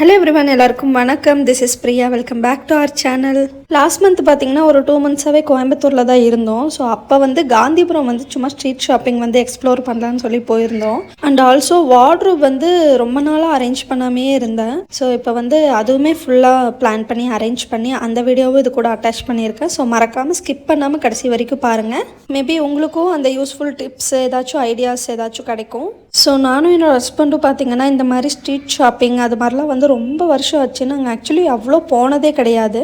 Hello everyone, எல்லாருக்கும் வணக்கம். This is Priya. Welcome back to our channel. Last month பார்த்தீங்கன்னா ஒரு 2 மந்த்ஸாகவே கோயம்புத்தூரில் தான் இருந்தோம். ஸோ அப்போ காந்திபுரம் சும்மா ஸ்ட்ரீட் ஷாப்பிங் எக்ஸ்ப்ளோர் பண்ணலான்னு சொல்லி போயிருந்தோம். அண்ட் ஆல்சோ வார்ட்ரோப் ரொம்ப நாளாக அரேஞ்ச் பண்ணாமே இருந்தேன். ஸோ இப்போ அதுவுமே ஃபுல்லாக பிளான் பண்ணி அரேஞ்ச் பண்ணி அந்த வீடியோவும் இது கூட அட்டாச் பண்ணியிருக்கேன். ஸோ மறக்காமல் ஸ்கிப் பண்ணாமல் கடைசி வரைக்கும் பாருங்கள். மேபி உங்களுக்கும் அந்த யூஸ்ஃபுல் டிப்ஸ் ஏதாச்சும் ஐடியாஸ் ஏதாச்சும் கிடைக்கும். ஸோ நானும் என்னோடய ஹஸ்பண்டும் பார்த்தீங்கன்னா இந்த மாதிரி ஸ்ட்ரீட் ஷாப்பிங் அது மாதிரிலாம் ரொம்ப வருஷம் ஆச்சு. நாங்கள் ஆக்சுவலி அவ்வளோ போனதே கிடையாது.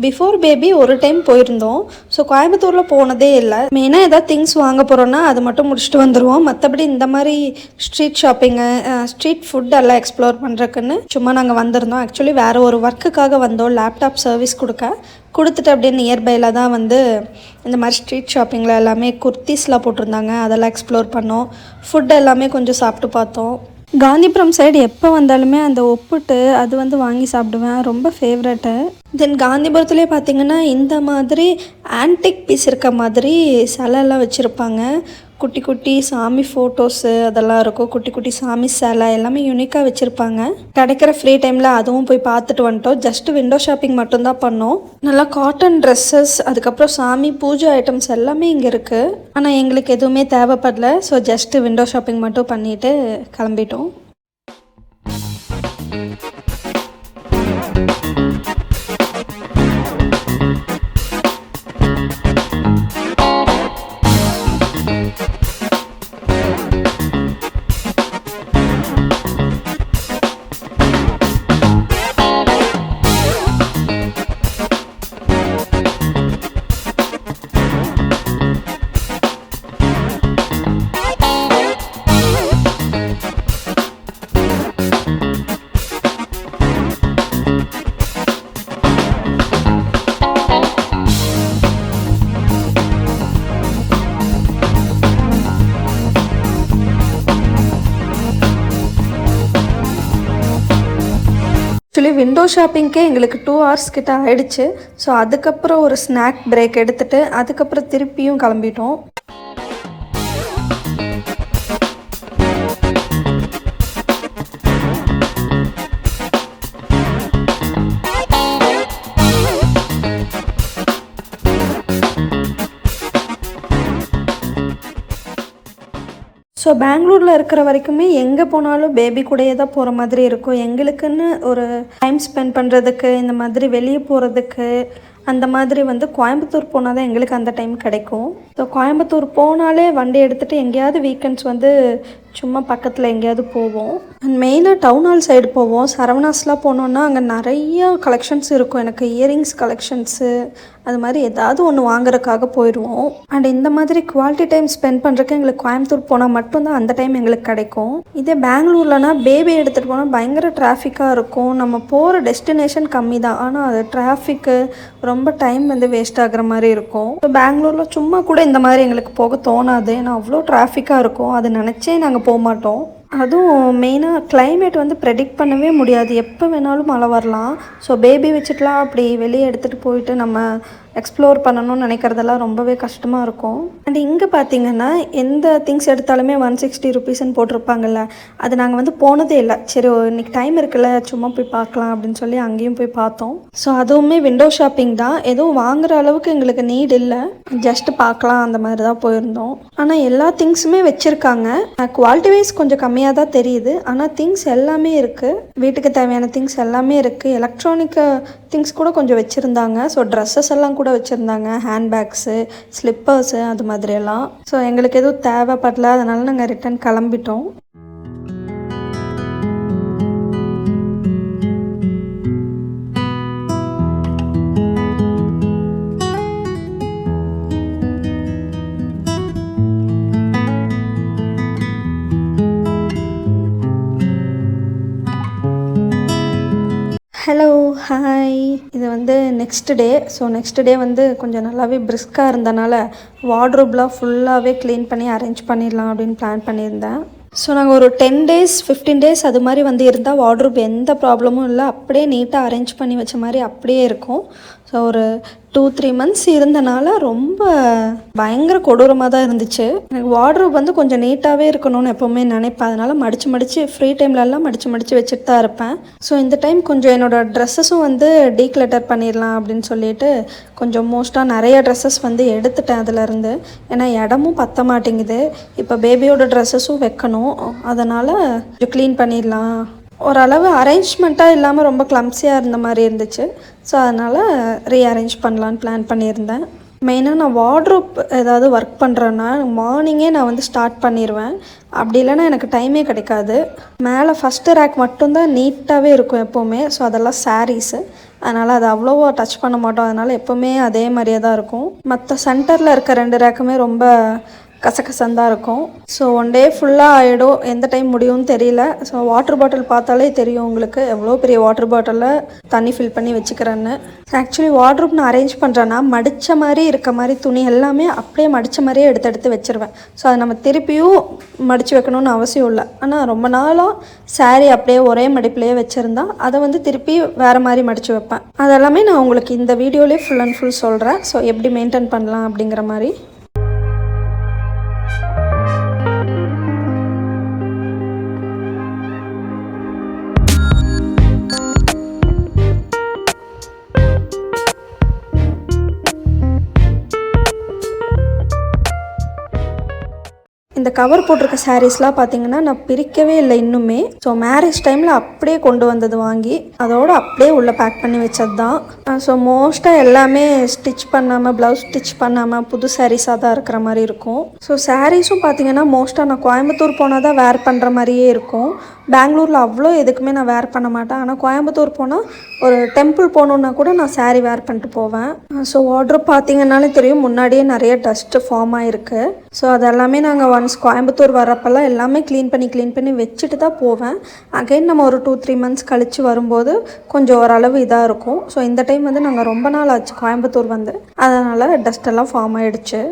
பிஃபோர் பேபி ஒரு டைம் போயிருந்தோம். ஸோ கோயம்புத்தூரில் போனதே இல்லை. மெயினாக ஏதாவது திங்ஸ் வாங்க போகிறோன்னா அது மட்டும் முடிச்சுட்டு வந்துடுவோம். மற்றபடி இந்த மாதிரி ஸ்ட்ரீட் ஷாப்பிங்கு, ஸ்ட்ரீட் ஃபுட் எல்லாம் எக்ஸ்ப்ளோர் பண்ணுறதுக்குன்னு சும்மா நாங்கள் வந்திருந்தோம். ஆக்சுவலி வேறு ஒரு ஒர்க்குக்காக வந்தோம். லேப்டாப் சர்வீஸ் கொடுத்துட்டு அப்படியே நியர்பையில் தான் இந்த மாதிரி ஸ்ட்ரீட் ஷாப்பிங்கில் எல்லாமே குர்த்திஸ்லாம் போட்டிருந்தாங்க. அதெல்லாம் எக்ஸ்ப்ளோர் பண்ணோம். ஃபுட் எல்லாமே கொஞ்சம் சாப்பிட்டு பார்த்தோம். காந்திபுரம் சைடு எப்போ வந்தாலுமே அந்த ஒப்புட்டு அது வாங்கி சாப்பிடுவேன். ரொம்ப ஃபேவரெட்டு. தென் காந்திபுரத்துலேயே பார்த்திங்கன்னா இந்த மாதிரி ஆன்டிக் பீஸ் இருக்க மாதிரி சிலைலாம் வச்சுருப்பாங்க. குட்டி குட்டி சாமி ஃபோட்டோஸு அதெல்லாம் இருக்கும். குட்டி குட்டி சாமி சிலை எல்லாமே யூனிக்காக வச்சுருப்பாங்க. கிடைக்கிற ஃப்ரீ டைமில் அதுவும் போய் பார்த்துட்டு வந்துட்டோம். ஜஸ்ட்டு விண்டோ ஷாப்பிங் மட்டும்தான் பண்ணோம். நல்லா காட்டன் ட்ரெஸ்ஸஸ், அதுக்கப்புறம் சாமி பூஜை ஐட்டம்ஸ் எல்லாமே இங்கே இருக்குது. ஆனால் எங்களுக்கு எதுவுமே தேவைப்படல. ஸோ ஜஸ்ட்டு விண்டோ ஷாப்பிங் மட்டும் பண்ணிவிட்டு கிளம்பிட்டோம். ஆக்சுவலி விண்டோ ஷாப்பிங்க்கே எங்களுக்கு 2 hours கிட்ட ஆகிடுச்சு. ஸோ அதுக்கப்புறம் ஒரு ஸ்நாக் பிரேக் எடுத்துகிட்டு அதுக்கப்புறம் திருப்பியும் கிளம்பிட்டோம். ஸோ பெங்களூரில் இருக்கிற வரைக்குமே எங்கே போனாலும் பேபி கூடயே தான் போகிற மாதிரி இருக்கும். எங்களுக்குன்னு ஒரு டைம் ஸ்பெண்ட் பண்ணுறதுக்கு, இந்த மாதிரி வெளியே போகிறதுக்கு, அந்த மாதிரி கோயம்புத்தூர் போனால் தான் எங்களுக்கு அந்த டைம் கிடைக்கும். ஸோ கோயம்புத்தூர் போனாலே வண்டி எடுத்துகிட்டு எங்கேயாவது வீக்கெண்ட்ஸ் சும்மா பக்கத்தில் எங்கேயாவது போவோம். அண்ட் மெயினாக டவுன் ஹால் சைடு போவோம். சரவணாஸ்லாம் போனோன்னா அங்கே நிறையா கலெக்ஷன்ஸ் இருக்கும். எனக்கு இயரிங்ஸ் கலெக்ஷன்ஸு அது மாதிரி ஏதாவது ஒன்று வாங்குறதுக்காக போயிடுவோம். அண்ட் இந்த மாதிரி குவாலிட்டி டைம் ஸ்பெண்ட் பண்ணுறதுக்கு எங்களுக்கு கோயம்புத்தூர் போனால் மட்டும்தான் அந்த டைம் எங்களுக்கு கிடைக்கும். இதே பெங்களூர்லனா பேபி எடுத்துகிட்டு போனால் பயங்கர டிராஃபிக்காக இருக்கும். நம்ம போகிற டெஸ்டினேஷன் கம்மி தான், ஆனால் அது டிராஃபிக்கு ரொம்ப டைம் வேஸ்ட் ஆகிற மாதிரி இருக்கும். ஸோ பெங்களூரில் சும்மா கூட இந்த மாதிரி எங்களுக்கு போக தோணாது. ஏன்னா அவ்வளோ டிராஃபிக்காக இருக்கும். அதை நினச்சே நாங்கள் போக மாட்டோம். அதுவும் மெயினாக கிளைமேட் ப்ரெடிக்ட் பண்ணவே முடியாது. எப்போ வேணாலும் மழை வரலாம். ஸோ பேபி வச்சுட்டுலாம் அப்படி வெளியே எடுத்துகிட்டு போயிட்டு நம்ம எக்ஸ்ப்ளோர் பண்ணணும்னு நினைக்கிறதெல்லாம் ரொம்பவே கஷ்டமாக இருக்கும். அண்ட் இங்கே பார்த்திங்கன்னா எந்த திங்ஸ் எடுத்தாலுமே 160 rupeesன்னு போட்டிருப்பாங்கல்ல. அது நாங்கள் போனதே இல்லை. சரி இன்றைக்கி டைம் இருக்குல்ல, சும்மா போய் பார்க்கலாம் அப்படின்னு சொல்லி அங்கேயும் போய் பார்த்தோம். ஸோ அதுவுமே விண்டோ ஷாப்பிங் தான். எதுவும் வாங்குகிற அளவுக்கு எங்களுக்கு நீட் இல்லை. ஜஸ்ட்டு பார்க்கலாம் அந்த மாதிரி தான் போயிருந்தோம். ஆனால் எல்லா திங்ஸுமே வச்சுருக்காங்க. குவாலிட்டி வைஸ் கொஞ்சம் கம்மியாக தான் தெரியுது. ஆனால் திங்ஸ் எல்லாமே இருக்குது. வீட்டுக்கு தேவையான திங்ஸ் எல்லாமே இருக்குது. எலக்ட்ரானிக் திங்ஸ் கூட கொஞ்சம் வச்சுருந்தாங்க. ஸோ ட்ரெஸ்ஸஸ் எல்லாம் கூட வச்சுருந்தாங்க. ஹேண்ட்பேக்ஸு, ஸ்லிப்பர்ஸு அது மாதிரியெல்லாம். ஸோ எங்களுக்கு எதுவும் தேவைப்படல. அதனால நாங்கள் ரிட்டன் கிளம்பிட்டோம். Hello, hi. இது next day. So next day கொஞ்சம் நல்லாவே பிரிஸ்காக இருந்தனால வார்ட்ரோப்லாம் ஃபுல்லாகவே க்ளீன் பண்ணி அரேஞ்ச் பண்ணிடலாம் அப்படின்னு பிளான் பண்ணியிருந்தேன். ஸோ நாங்கள் ஒரு 10 days 15 days அது மாதிரி இருந்தால் வார்ட்ரோப் எந்த ப்ராப்ளமும் இல்லை. அப்படியே நீட்டாக அரேஞ்ச் பண்ணி வச்ச மாதிரி அப்படியே இருக்கும். ஸோ ஒரு 2-3 மந்த்ஸ் இருந்தனால ரொம்ப பயங்கர கொடூரமாக தான் இருந்துச்சு. எனக்கு வார்ட்ரோப் வந்து கொஞ்சம் நீட்டாகவே இருக்கணும்னு எப்போவுமே நினைப்பேன். அதனால் மடித்து ஃப்ரீ டைம்லலாம் மடித்து வச்சுட்டு தான் இருப்பேன். ஸோ இந்த டைம் கொஞ்சம் என்னோடய ட்ரெஸ்ஸஸும் வந்து டீக்ளட்டர் பண்ணிடலாம் அப்படின்னு சொல்லிட்டு கொஞ்சம் மோஸ்ட்டாக நிறைய ட்ரெஸ்ஸஸ் வந்து எடுத்துட்டேன் அதிலேருந்து. ஏன்னா இடமும் பற்ற மாட்டேங்குது. இப்போ பேபியோட ட்ரெஸ்ஸஸும் வைக்கணும். அதனால் கொஞ்சம் க்ளீன் பண்ணிடலாம். ஓரளவு அரேஞ்ச்மெண்ட்டாக இல்லாமல் ரொம்ப கிளம்ஸியாக இருந்த மாதிரி இருந்துச்சு. ஸோ அதனால் ரீஅரேஞ்ச் பண்ணலான்னு பிளான் பண்ணியிருந்தேன். மெயினாக நான் வார்ட்ரோப் ஏதாவது ஒர்க் பண்ணுறேன்னா மார்னிங்கே நான் வந்து ஸ்டார்ட் பண்ணிடுவேன். அப்படி இல்லைன்னா எனக்கு டைமே கிடைக்காது. மேலே ஃபஸ்ட்டு ரேக் மட்டும்தான் நீட்டாகவே இருக்கும் எப்போவுமே. ஸோ அதெல்லாம் சாரீஸு, அதனால் அதை அவ்வளோவா டச் பண்ண மாட்டோம். அதனால் எப்போவுமே அதே மாதிரியே தான் இருக்கும். மற்ற சென்டரில் இருக்க 2 ரேக்குமே ரொம்ப கசகசந்தான் இருக்கும். ஸோ ஒன் டே ஃபுல்லாக ஆகிடும். எந்த டைம் முடியும்னு தெரியல. ஸோ வாட்டர் பாட்டில் பார்த்தாலே தெரியும் உங்களுக்கு எவ்வளோ பெரிய வாட்டர் பாட்டிலில் தண்ணி ஃபில் பண்ணி வச்சுக்கிறேன்னு. ஆக்சுவலி வார்ட்ரோப் நான் அரேஞ்ச் பண்ணுறேன்னா மடித்த மாதிரி இருக்க மாதிரி துணி எல்லாமே அப்படியே மடித்த மாதிரியே எடுத்து வச்சுருவேன். ஸோ அதை நம்ம திருப்பியும் மடித்து வைக்கணும்னு அவசியம் இல்லை. ஆனால் ரொம்ப நாளாக சாரீ அப்படியே ஒரே மடிப்புலேயே வச்சுருந்தா அதை வந்து திருப்பி வேறு மாதிரி மடித்து வைப்பேன். அதெல்லாமே நான் உங்களுக்கு இந்த வீடியோலேயே ஃபுல் அண்ட் ஃபுல் சொல்கிறேன். ஸோ எப்படி மெயின்டைன் பண்ணலாம் அப்படிங்கிற மாதிரி. இந்த கவர் போட்டிருக்க சாரீஸ்லாம் பார்த்தீங்கன்னா நான் பிரிக்கவே இல்லை இன்னுமே. ஸோ மேரேஜ் டைமில் அப்படியே கொண்டு வந்தது வாங்கி அதோடு அப்படியே உள்ளே பேக் பண்ணி வச்சது தான். ஸோ மோஸ்ட்டாக எல்லாமே ஸ்டிச் பண்ணாமல், ப்ளவுஸ் ஸ்டிச் பண்ணாமல் புது சாரீஸாக தான் இருக்கிற மாதிரி இருக்கும். ஸோ சாரீஸும் பார்த்தீங்கன்னா மோஸ்ட்டாக நான் கோயம்புத்தூர் போனால் தான் வேர் பண்ணுற மாதிரியே இருக்கும். பெங்களூரில் அவ்வளோ எதுக்குமே நான் வேர் பண்ண மாட்டேன். ஆனால் கோயம்புத்தூர் போனால் ஒரு டெம்பிள் போகணுன்னா கூட நான் சாரீ வேர் பண்ணிட்டு போவேன். ஸோ வார்ட்ரோப் பார்த்தீங்கன்னாலே தெரியும் முன்னாடியே நிறைய டஸ்ட்டு ஃபார்ம் ஆகிருக்கு. ஸோ அதெல்லாமே நாங்கள் ஒன்ஸ் கோயம்புத்தூர் வரப்பெல்லாம் எல்லாமே க்ளீன் பண்ணி வச்சுட்டு தான் போவேன். அகைன் நம்ம ஒரு 2-3 மந்த்ஸ் கழித்து வரும்போது கொஞ்சம் ஓரளவு இதாக இருக்கும். ஸோ இந்த டைம் வந்து நாங்கள் ரொம்ப நாள் ஆச்சு கோயம்புத்தூர் வந்து, அதனால் டஸ்ட்டெல்லாம் ஃபார்ம் ஆகிடுச்சு.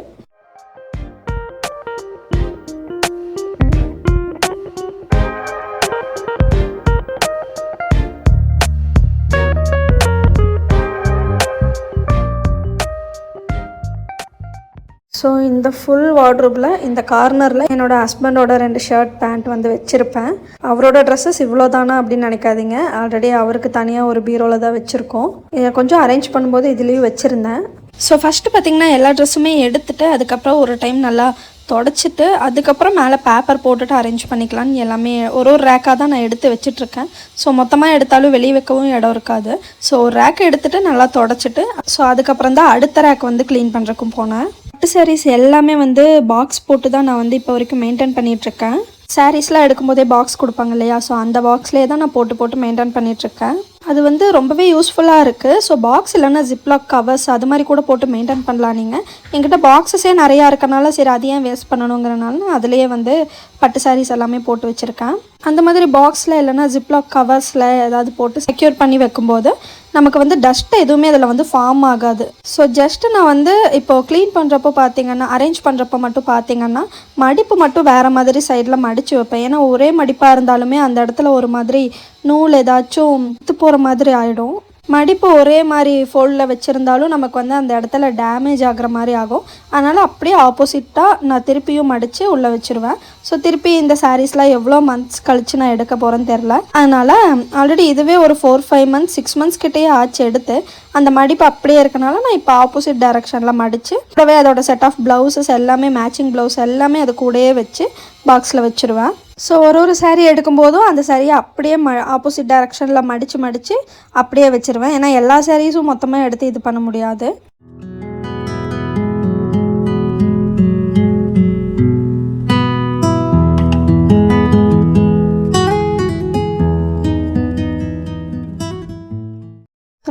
ஸோ இந்த ஃபுல் வார்ட்ரோப்பில் இந்த கார்னரில் என்னோடய ஹஸ்பண்டோட 2 ஷர்ட் பேண்ட் வந்து வச்சுருப்பேன். அவரோட ட்ரெஸ்ஸஸ் இவ்வளோ தானா அப்படின்னு நினைக்காதீங்க. ஆல்ரெடி அவருக்கு தனியாக ஒரு பீரோவில் தான் வச்சுருக்கோம். இதை கொஞ்சம் அரேஞ்ச் பண்ணும்போது இதுலேயும் வச்சுருந்தேன். ஸோ ஃபஸ்ட்டு பார்த்திங்கன்னா எல்லா ட்ரெஸ்ஸுமே எடுத்துகிட்டு அதுக்கப்புறம் ஒரு டைம் நல்லா தொடச்சிட்டு அதுக்கப்புறம் மேலே பேப்பர் போட்டுட்டு அரேஞ்ச் பண்ணிக்கலான்னு எல்லாமே ஒரு ரேக்காக தான் நான் எடுத்து வச்சிட்ருக்கேன். ஸோ மொத்தமாக எடுத்தாலும் வெளியே வைக்கவும் இடம் இருக்காது. ஸோ ஒரு ரேக் எடுத்துகிட்டு நல்லா தொடச்சிட்டு ஸோ அதுக்கப்புறம் தான் அடுத்த ரேக் வந்து க்ளீன் பண்ணுறக்கும் போனேன். பட்டு சாரீஸ் எல்லாமே வந்து பாக்ஸ் போட்டு தான் நான் வந்து இப்போ வரைக்கும் மெயின்டைன் பண்ணிகிட்ருக்கேன். சாரீஸ்லாம் எடுக்கும்போதே பாக்ஸ் கொடுப்பாங்க இல்லையா, ஸோ அந்த பாக்ஸ்லேயே தான் நான் போட்டு மெயின்டைன் பண்ணிகிட்ருக்கேன். அது வந்து ரொம்பவே யூஸ்ஃபுல்லாக இருக்குது. ஸோ பாக்ஸ் இல்லைன்னா ஜிப்லாக் கவர்ஸ் அது மாதிரி கூட போட்டு மெயின்டைன் பண்ணலாம். நீங்கள் என்கிட்ட பாக்ஸஸே நிறையா இருக்கனால சரி அது ஏன் வேஸ்ட் பண்ணணுங்கிறனால நான் அதிலேயே வந்து பட்டு சாரீஸ் எல்லாமே போட்டு வச்சுருக்கேன். அந்த மாதிரி பாக்ஸில் இல்லைனா ஜிப்லாக் கவர்ஸில் ஏதாவது போட்டு செக்யூர் பண்ணி வைக்கும்போது நமக்கு வந்து டஸ்ட்டு எதுவுமே அதில் வந்து ஃபார்ம் ஆகாது. ஸோ ஜஸ்ட்டு நான் வந்து இப்போது க்ளீன் பண்ணுறப்போ பார்த்திங்கன்னா அரேஞ்ச் பண்ணுறப்போ மட்டும் பார்த்திங்கன்னா மடிப்பு மட்டும் வேறு மாதிரி சைடில் மடித்து வைப்பேன். ஏன்னா ஒரே மடிப்பாக இருந்தாலுமே அந்த இடத்துல ஒரு மாதிரி நூல் ஏதாச்சும் வித்து போகிற மாதிரி ஆகிடும். மடிப்பு ஒரே மாதிரி ஃபோல்டில் வச்சுருந்தாலும் நமக்கு வந்து அந்த இடத்துல டேமேஜ் ஆகிற மாதிரி ஆகும். அதனால் அப்படியே ஆப்போசிட்டாக நான் திருப்பியும் மடித்து உள்ளே வச்சுருவேன். ஸோ திருப்பி இந்த சாரீஸ்லாம் எவ்வளோ மந்த்ஸ் கழித்து நான் எடுக்க போகிறேன்னு தெரில. அதனால் ஆல்ரெடி இதுவே ஒரு 4-5 மந்த்ஸ் 6 மந்த்ஸ் கிட்டேயே ஆச்சு எடுத்து. அந்த மடிப்பு அப்படியே இருக்கனால நான் இப்போ ஆப்போசிட் டைரெக்ஷனில் மடித்து கூடவே அதோட செட் ஆஃப் ப்ளவுஸஸ் எல்லாமே மேட்சிங் ப்ளவுஸ் எல்லாமே அது கூடயே வச்சு பாக்ஸில் வச்சுருவேன். ஸோ ஒரு சாரீ எடுக்கும்போதும் அந்த சாரியை அப்படியே ஆப்போசிட் டைரெக்ஷனில் மடித்து அப்படியே வச்சுருவேன். ஏன்னா எல்லா சாரீஸும் மொத்தமாக எடுத்து இது பண்ண முடியாது.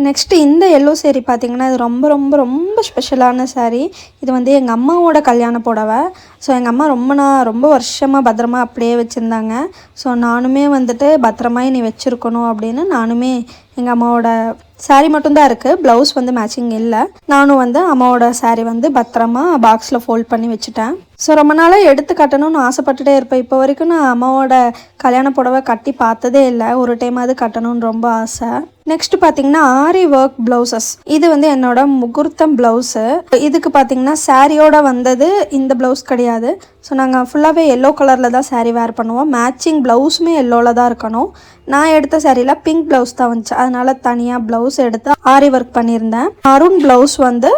நெக்ஸ்ட்டு இந்த எல்லோ சேரீ பார்த்திங்கன்னா இது ரொம்ப ரொம்ப ரொம்ப ஸ்பெஷலான சாரீ. இது வந்து எங்கள் அம்மாவோட கல்யாண புடவை. ஸோ எங்கள் அம்மா ரொம்ப வருஷமாக பத்திரமா அப்படியே வச்சுருந்தாங்க. ஸோ நானுமே வந்துட்டு பத்திரமா நீ வச்சுருக்கணும் அப்படின்னு நானுமே எங்கள் அம்மாவோட சாரீ மட்டும்தான் இருக்குது, ப்ளவுஸ் வந்து மேட்சிங் இல்லை. நானும் வந்து அம்மாவோட சாரீ வந்து பத்திரமா பாக்ஸில் ஃபோல்ட் பண்ணி வச்சுட்டேன். ஸோ ரொம்ப நாளாக எடுத்து கட்டணும்னு ஆசைப்பட்டுட்டே இருப்பேன். இப்போ வரைக்கும் நான் அம்மாவோட கல்யாண புடவை கட்டி பார்த்ததே இல்லை. ஒரு டைமாவது கட்டணும்னு ரொம்ப ஆசை. நெக்ஸ்ட் பார்த்தீங்கன்னா ஆரி ஒர்க் ப்ளவுசஸ். இது வந்து என்னோட முகூர்த்தம் ப்ளவுஸு. இதுக்கு பார்த்தீங்கன்னா சாரியோட வந்தது இந்த ப்ளவுஸ் கிடையாது. ஸோ நாங்கள் ஃபுல்லாகவே எல்லோ கலரில் தான் சாரீ வேர் பண்ணுவோம். மேட்சிங் ப்ளவுஸுமே எல்லோவில் தான் இருக்கணும். நான் எடுத்த சாரியில் பிங்க் ப்ளவுஸ் தான் வந்துச்சு, அதனால தனியாக ப்ளவுஸ் எடுத்து ஆரி ஒர்க் பண்ணியிருந்தேன். அருண் ப்ளவுஸ் வந்து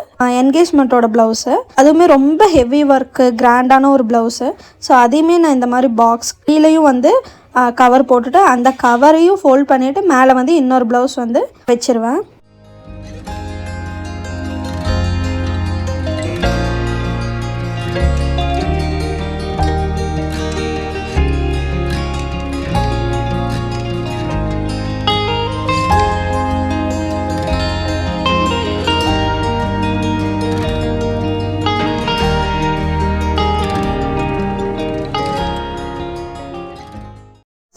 என்கேஜ்மெண்ட்டோட ப்ளவுஸு, அதுவுமே ரொம்ப ஹெவி ஒர்க்கு கிராண்டான ஒரு ப்ளவுஸு. ஸோ அதையுமே நான் இந்த மாதிரி பாக்ஸ் கீழேயும் வந்து கவர் போட்டுட்டு அந்த கவரையும் ஃபோல்ட் பண்ணிவிட்டு மேலே வந்து இன்னொரு ப்ளவுஸ் வந்து வச்சிருவேன்.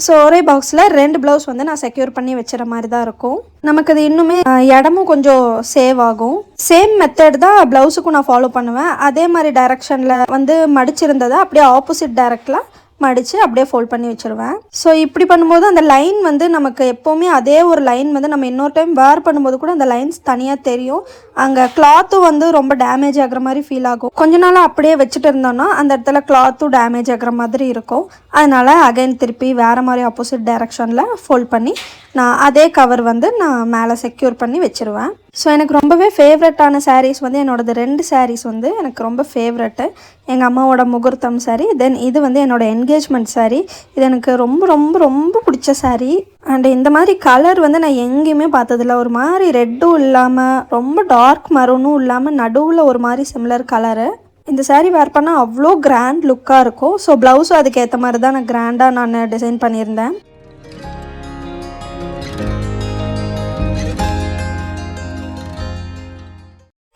ஸோ ஒரே பாக்ஸில் 2 ப்ளவுஸ் வந்து நான் செக்யூர் பண்ணி வச்சுற மாதிரி தான் இருக்கும். நமக்கு அது இன்னுமே இடமும் கொஞ்சம் சேவ் ஆகும். சேம் மெத்தட் தான் ப்ளவுஸுக்கும் நான் ஃபாலோ பண்ணுவேன். அதே மாதிரி டைரக்ஷனில் வந்து மடிச்சிருந்ததை அப்படியே ஆப்போசிட் டைரக்டில் மடித்து அப்படியே ஃபோல்ட் பண்ணி வச்சுருவேன். ஸோ இப்படி பண்ணும்போது அந்த லைன் வந்து நமக்கு எப்போவுமே அதே ஒரு லைன் வந்து நம்ம இன்னொரு டைம் வேர் பண்ணும்போது கூட அந்த லைன்ஸ் தனியாக தெரியும். அங்கே கிளாத்தும் வந்து ரொம்ப டேமேஜ் ஆகிற மாதிரி ஃபீல் ஆகும். கொஞ்ச நாள் அப்படியே வச்சுட்டு இருந்தோன்னா அந்த இடத்துல கிளாத்தும் டேமேஜ் ஆகிற மாதிரி இருக்கும். அதனால் அகைன் திருப்பி வேறு மாதிரி ஆப்போசிட் டைரக்ஷனில் ஃபோல்ட் பண்ணி நான் அதே கவர் வந்து நான் மேலே செக்யூர் பண்ணி வச்சுருவேன். ஸோ எனக்கு ரொம்பவே ஃபேவரட்டான சாரீஸ் வந்து என்னோடது 2 சாரீஸ் வந்து எனக்கு ரொம்ப ஃபேவரெட்டு. எங்கள் அம்மாவோட முகூர்த்தம் சாரீ, தென் இது வந்து என்னோடய என்கேஜ்மெண்ட் சாரீ. இது எனக்கு ரொம்ப ரொம்ப ரொம்ப பிடிச்ச சாரீ. அண்ட் இந்த மாதிரி கலர் வந்து நான் எங்கேயுமே பார்த்ததில்ல. ஒரு மாதிரி ரெட்டும் இல்லாமல் ரொம்ப டார்க் மரூனும் இல்லாமல் நடுவில் ஒரு மாதிரி சிமிலர் கலரு. இந்த சாரீ வேர் பண்ணால் அவ்வளோ கிராண்ட் லுக்காக இருக்கும். ஸோ ப்ளவுஸும் அதுக்கேற்ற மாதிரி தான் நான் கிராண்டாக நான் டிசைன் பண்ணியிருந்தேன்.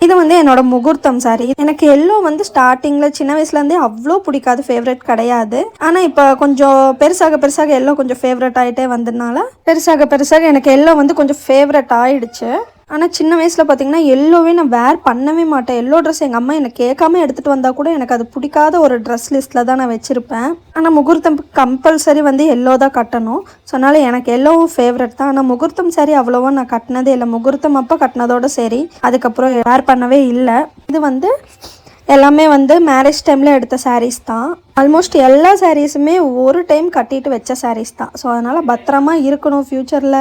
இது வந்து என்னோட முகூர்த்தம் சாரீ. எனக்கு எல்லோ வந்து ஸ்டார்டிங்கில் சின்ன வயசுலேருந்தே அவ்வளோ பிடிக்காது, ஃபேவரட் கிடையாது. ஆனால் இப்போ கொஞ்சம் பெருசாக எல்லோ கொஞ்சம் ஃபேவரட் ஆகிட்டே வந்ததுனால பெருசாக எனக்கு எல்லோ வந்து கொஞ்சம் ஃபேவரட் ஆகிடுச்சு. ஆனால் சின்ன வயசில் பார்த்திங்கன்னா எல்லோவே நான் வேர் பண்ணவே மாட்டேன். எல்லோ ட்ரெஸ் எங்கள் அம்மா என்னை கேட்காம எடுத்துகிட்டு வந்தால் கூட எனக்கு அது பிடிக்காத ஒரு ட்ரெஸ் லிஸ்ட்டில் தான் நான் வச்சுருப்பேன். ஆனால் முகூர்த்தம் கம்பல்சரி வந்து எல்லோ தான் கட்டணும். ஸோ அதனால் எனக்கு எல்லோவும் ஃபேவரட் தான். ஆனால் முகூர்த்தம் சாரி அவ்வளோவா நான் கட்டினதே இல்லை. முகூர்த்தம் அப்போ கட்டினதோட சரி, அதுக்கப்புறம் வேர் பண்ணவே இல்லை. இது வந்து எல்லாமே வந்து மேரேஜ் டைமில் எடுத்த சாரீஸ் தான். ஆல்மோஸ்ட் எல்லா சாரீஸுமே ஒரு டைம் கட்டிட்டு வச்ச சாரீஸ் தான். ஸோ அதனால் பத்திரமா இருக்கணும், ஃப்யூச்சரில்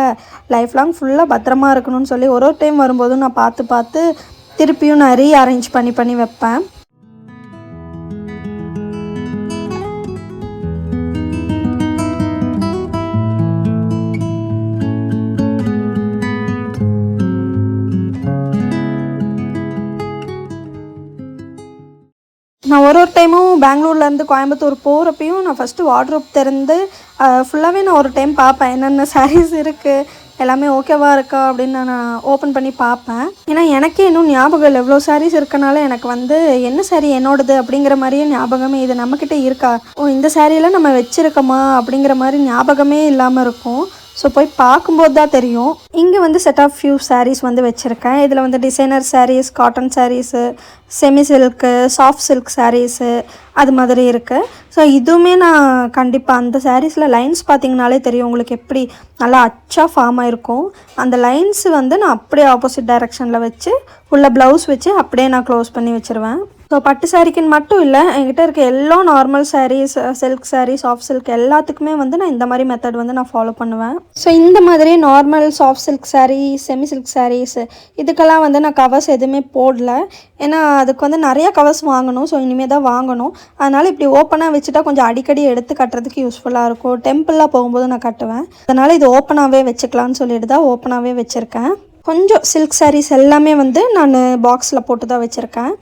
லைஃப் லாங் ஃபுல்லாக பத்திரமா இருக்கணும்னு சொல்லி ஒரு டைம் வரும்போதும் நான் பார்த்து திருப்பியும் நான் ரீஅரேஞ்ச் பண்ணி வைப்பேன். நான் ஒரு டைமும் பெங்களூர்லேருந்து கோயம்புத்தூர் போகிறப்பையும் நான் ஃபஸ்ட்டு வார்ட்ரோப் திறந்து ஃபுல்லாகவே நான் ஒரு டைம் பார்ப்பேன் என்னென்ன சாரீஸ் இருக்குது, எல்லாமே ஓகேவா இருக்கா அப்படின்னு நான் ஓப்பன் பண்ணி பார்ப்பேன். ஏன்னா எனக்கே இன்னும் ஞாபகம் இல்லை. எவ்வளோ சாரீஸ் இருக்கனால எனக்கு வந்து என்ன சாரீ என்னோடது அப்படிங்கிற மாதிரியே ஞாபகமே, இது நம்மக்கிட்ட இருக்கா, ஓ இந்த சாரியெல்லாம் நம்ம வச்சுருக்கோமா அப்படிங்கிற மாதிரி ஞாபகமே இல்லாமல் இருக்கும். ஸோ போய் பார்க்கும்போது தான் தெரியும். இங்கே வந்து செட் ஆஃப் ஃபியூ சாரீஸ் வந்து வச்சுருக்கேன். இதில் வந்து designer sarees, cotton sarees, semi silk, soft silk sarees அது மாதிரி இருக்குது. ஸோ இதுவுமே நான் கண்டிப்பாக அந்த சாரீஸில் லைன்ஸ் பார்த்திங்கனாலே தெரியும் உங்களுக்கு எப்படி நல்லா அச்சாக ஃபார்ம் ஆகிருக்கும். அந்த லைன்ஸ் வந்து நான் அப்படியே ஆப்போசிட் டைரெக்ஷனில் வச்சு உள்ள ப்ளவுஸ் வச்சு அப்படியே நான் க்ளோஸ் பண்ணி வச்சுருவேன். ஸோ பட்டு சாரீக்குன்னு மட்டும் இல்லை, என்கிட்ட இருக்க எல்லா normal sarees, silk sarees, soft silk எல்லாத்துக்குமே வந்து நான் இந்த மாதிரி மெத்தட் வந்து நான் ஃபாலோ பண்ணுவேன். ஸோ இந்த மாதிரி normal soft silk saree, semi silk sarees இதுக்கெல்லாம் வந்து நான் கவர்ஸ் எதுவுமே போடல. ஏன்னா அதுக்கு வந்து நிறையா கவர்ஸ் வாங்கணும். ஸோ இனிமேல் தான் வாங்கணும். அதனால் இப்படி ஓப்பனாக வச்சுட்டா கொஞ்சம் அடிக்கடி எடுத்து கட்டுறதுக்கு யூஸ்ஃபுல்லாக இருக்கும். டெம்பிளாக போகும்போது நான் கட்டுவேன். அதனால் இது ஓப்பனாகவே வச்சுக்கலான்னு சொல்லிட்டு தான் ஓப்பனாகவே வச்சுருக்கேன். கொஞ்சம் சில்க் சாரீஸ் எல்லாமே வந்து நான் பாக்ஸில் போட்டு தான் வச்சுருக்கேன்.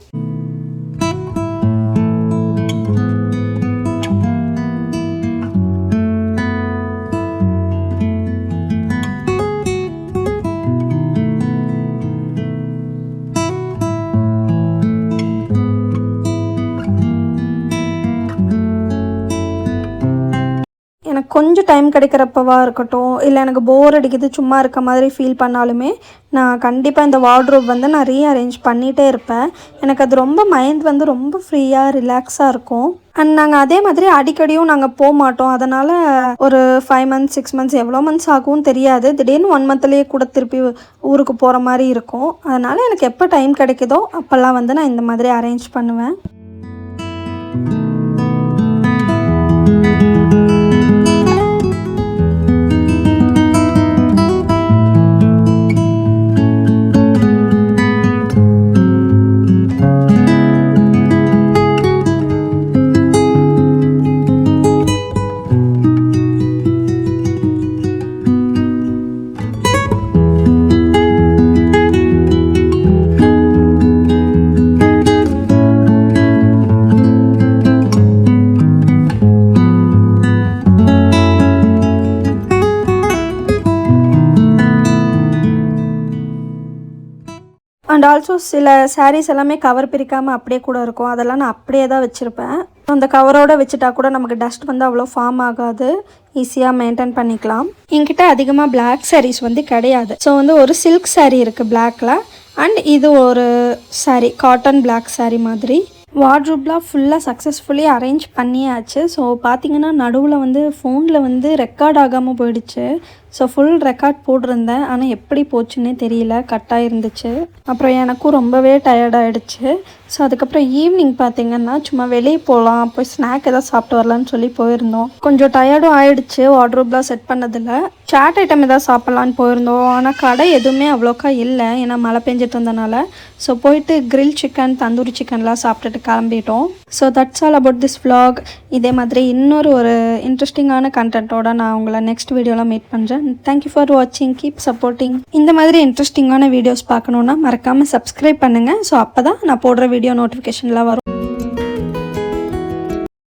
கொஞ்சம் டைம் கிடைக்கிறப்பவா இருக்கட்டும், இல்லை எனக்கு போர் அடிக்குது சும்மா இருக்க மாதிரி ஃபீல் பண்ணாலுமே நான் கண்டிப்பாக இந்த வார்ட்ரோப் வந்து நான் ரீஅரேஞ்ச் பண்ணிகிட்டே இருப்பேன். எனக்கு அது ரொம்ப மைண்ட் வந்து ரொம்ப ஃப்ரீயாக ரிலாக்ஸாக இருக்கும். அண்ட் நாங்கள் அதே மாதிரி அடிக்கடியும் நாங்கள் போக மாட்டோம். அதனால் ஒரு 5 மந்த்ஸ் 6 மந்த்ஸ் எவ்வளோ மந்த்ஸ் ஆகும்னு தெரியாது. திடீர்னு 1 மந்த்லேயே கூட திருப்பி ஊருக்கு போகிற மாதிரி இருக்கும். அதனால் எனக்கு எப்போ டைம் கிடைக்குதோ அப்போல்லாம் வந்து நான் இந்த மாதிரி அரேஞ்ச் பண்ணுவேன். அண்ட் ஆல்சோ சில சாரீஸ் எல்லாமே கவர் பிரிக்காமல் அப்படியே கூட இருக்கும். அதெல்லாம் நான் அப்படியே தான் வச்சுருப்பேன். அந்த கவரோடு வச்சுட்டா கூட நமக்கு டஸ்ட் வந்து அவ்வளோ ஃபார்ம் ஆகாது, ஈஸியாக மெயின்டைன் பண்ணிக்கலாம். என்கிட்ட அதிகமாக பிளாக் சாரீஸ் வந்து கிடையாது. ஸோ வந்து ஒரு சில்க் சாரீ இருக்குது பிளாக்கில். அண்ட் இது ஒரு சாரீ காட்டன் பிளாக் சாரீ மாதிரி. வார்ட்ரோப்லாம் ஃபுல்லாக சக்ஸஸ்ஃபுல்லி அரேஞ்ச் பண்ணியாச்சு. ஸோ பார்த்திங்கன்னா நடுவில் வந்து ஃபோனில் வந்து ரெக்கார்ட் ஆகாமல் போயிடுச்சு. ஸோ ஃபுல் ரெக்கார்ட் போட்டிருந்தேன், ஆனால் எப்படி போச்சுன்னே தெரியல, கட்டாக இருந்துச்சு. அப்புறம் எனக்கும் ரொம்பவே டயர்டாகிடுச்சு. ஸோ அதுக்கப்புறம் ஈவினிங் பார்த்திங்கன்னா சும்மா வெளியே போகலாம், போய் ஸ்நாக் எதாவது சாப்பிட்டு வரலான்னு சொல்லி போயிருந்தோம். கொஞ்சம் டயர்டும் ஆகிடுச்சு வார்ட்ரோப்லாம் செட் பண்ணதில். சாட் ஐட்டம் எதாவது சாப்பிட்லான்னு போயிருந்தோம். ஆனால் கடை எதுவுமே அவ்வளோக்கா இல்லை, ஏன்னா மழை பெஞ்சிட்டு இருந்தனால. ஸோ போயிட்டு கிரில் சிக்கன் தந்தூரி சிக்கன்லாம் சாப்பிட்டுட்டு கிளம்பிட்டோம். So that's all about this vlog. இதே மாதிரி இன்னொரு இன்ட்ரெஸ்டிங்கான கண்டென்ட்டோட நான் உங்களை நெக்ஸ்ட் வீடியோவில் மீட் பண்ணுறேன். தேங்க்யூ ஃபார் வாட்சிங், கீப் சப்போர்ட்டிங். இந்த மாதிரி இன்ட்ரெஸ்டிங்கான வீடியோஸ் பார்க்கணுன்னா மறக்காமல் சப்ஸ்கிரைப் பண்ணுங்கள். ஸோ அப்போ தான் நான் போடுற வீடியோ நோட்டிஃபிகேஷன்லாம் வரும்.